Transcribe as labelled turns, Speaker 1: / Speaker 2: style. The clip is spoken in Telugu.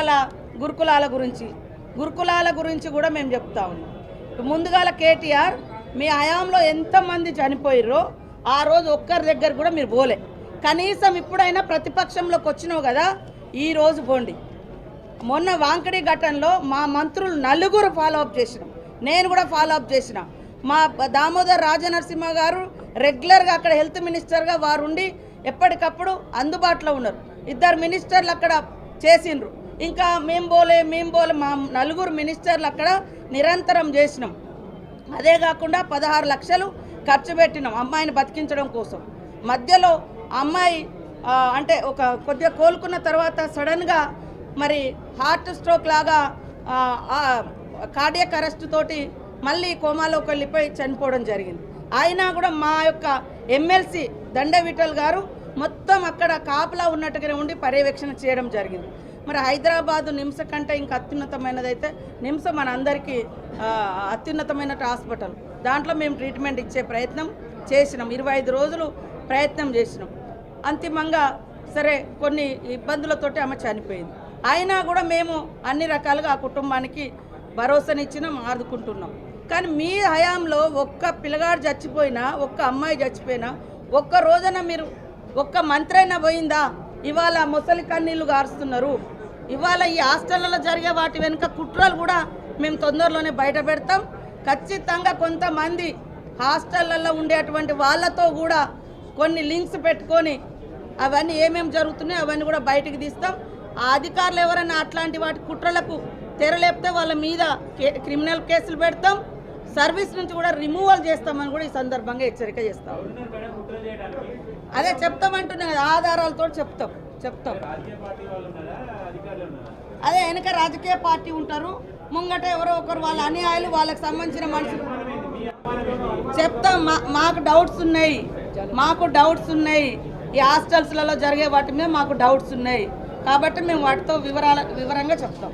Speaker 1: ఇవాళ గురుకులాల గురించి కూడా మేము చెప్తా ఉన్నాం. ముందుగాల కేటీఆర్ మీ హయాంలో ఎంతమంది చనిపోయిర్రో ఆ రోజు ఒక్కరి దగ్గర కూడా మీరు పోలే. కనీసం ఇప్పుడైనా ప్రతిపక్షంలోకి వచ్చినావు కదా, ఈరోజు పోండి. మొన్న వాంకడి ఘటనలో మా మంత్రులు నలుగురు ఫాలోఅప్ చేసినాం, నేను కూడా ఫాలోఅప్ చేసిన. మా దామోదర్ రాజనరసింహ గారు రెగ్యులర్గా అక్కడ హెల్త్ మినిస్టర్గా వారు ఉండి ఎప్పటికప్పుడు అందుబాటులో ఉన్నారు. 2 మినిస్టర్లు అక్కడ చేసిండ్రు. ఇంకా మేము పోలే మా నలుగురు మినిస్టర్లు అక్కడ నిరంతరం చేసినాం. అదే కాకుండా 16 లక్షలు ఖర్చు పెట్టినాం అమ్మాయిని బతికించడం కోసం. మధ్యలో అమ్మాయి అంటే ఒక కొద్దిగా కోలుకున్న తర్వాత సడన్గా మరి హార్ట్ స్ట్రోక్ లాగా కార్డియక్ అరెస్ట్ తోటి మళ్ళీ కోమాలోకి వెళ్ళిపోయి చనిపోవడం జరిగింది. అయినా కూడా మా యొక్క ఎమ్మెల్సీ దండ విఠల్ గారు మొత్తం అక్కడ కాపలా ఉన్నట్టుగానే ఉండి పర్యవేక్షణ చేయడం జరిగింది. మరి హైదరాబాదు నిమ్స్ కంటే ఇంకా అత్యున్నతమైనదైతే నిమ్స్ మన అందరికీ అత్యున్నతమైన హాస్పిటల్. దాంట్లో మేము ట్రీట్మెంట్ ఇచ్చే ప్రయత్నం చేసినాం. 25 రోజులు ప్రయత్నం చేసినాం. అంతిమంగా సరే కొన్ని ఇబ్బందులతోటి ఆమె చనిపోయింది. అయినా కూడా మేము అన్ని రకాలుగా ఆ కుటుంబానికి భరోసానిచ్చినాం, ఆదుకుంటున్నాం. కానీ మీ హయాంలో ఒక్క పిల్లగాడు చచ్చిపోయినా, ఒక్క అమ్మాయి చచ్చిపోయినా, ఒక్క రోజున మీరు ఒక్క మంత్రి అయినా పోయిందా? ఇవాళ ముసలి కన్నీళ్లు గారుస్తున్నారు. ఇవాళ ఈ హాస్టళ్లలో జరిగే వాటి వెనుక కుట్రలు కూడా మేము తొందరలోనే బయట పెడతాం. ఖచ్చితంగా కొంతమంది హాస్టళ్లలో ఉండేటువంటి వాళ్ళతో కూడా కొన్ని లింక్స్ పెట్టుకొని అవన్నీ ఏమేమి జరుగుతున్నాయో అవన్నీ కూడా బయటికి తీస్తాం. ఆ అధికారులు ఎవరైనా అట్లాంటి వాటి కుట్రలకు తెరలేపితే వాళ్ళ మీద క్రిమినల్ కేసులు పెడతాం, సర్వీస్ నుంచి కూడా రిమూవల్ చేస్తామని కూడా ఈ సందర్భంగా హెచ్చరిక చేస్తాం. అదే చెప్తామంటున్నా కదా, ఆధారాలతో చెప్తాం. అదే వెనక రాజకీయ పార్టీ ఉంటారు, ముంగట ఎవరో ఒకరు వాళ్ళ అన్యాయాలు వాళ్ళకి సంబంధించిన మనుషులు చెప్తాం. మాకు డౌట్స్ ఉన్నాయి ఈ హాస్టల్స్లలో జరిగే వాటి మీద మాకు డౌట్స్ ఉన్నాయి కాబట్టి మేము వాటితో వివరంగా చెప్తాం.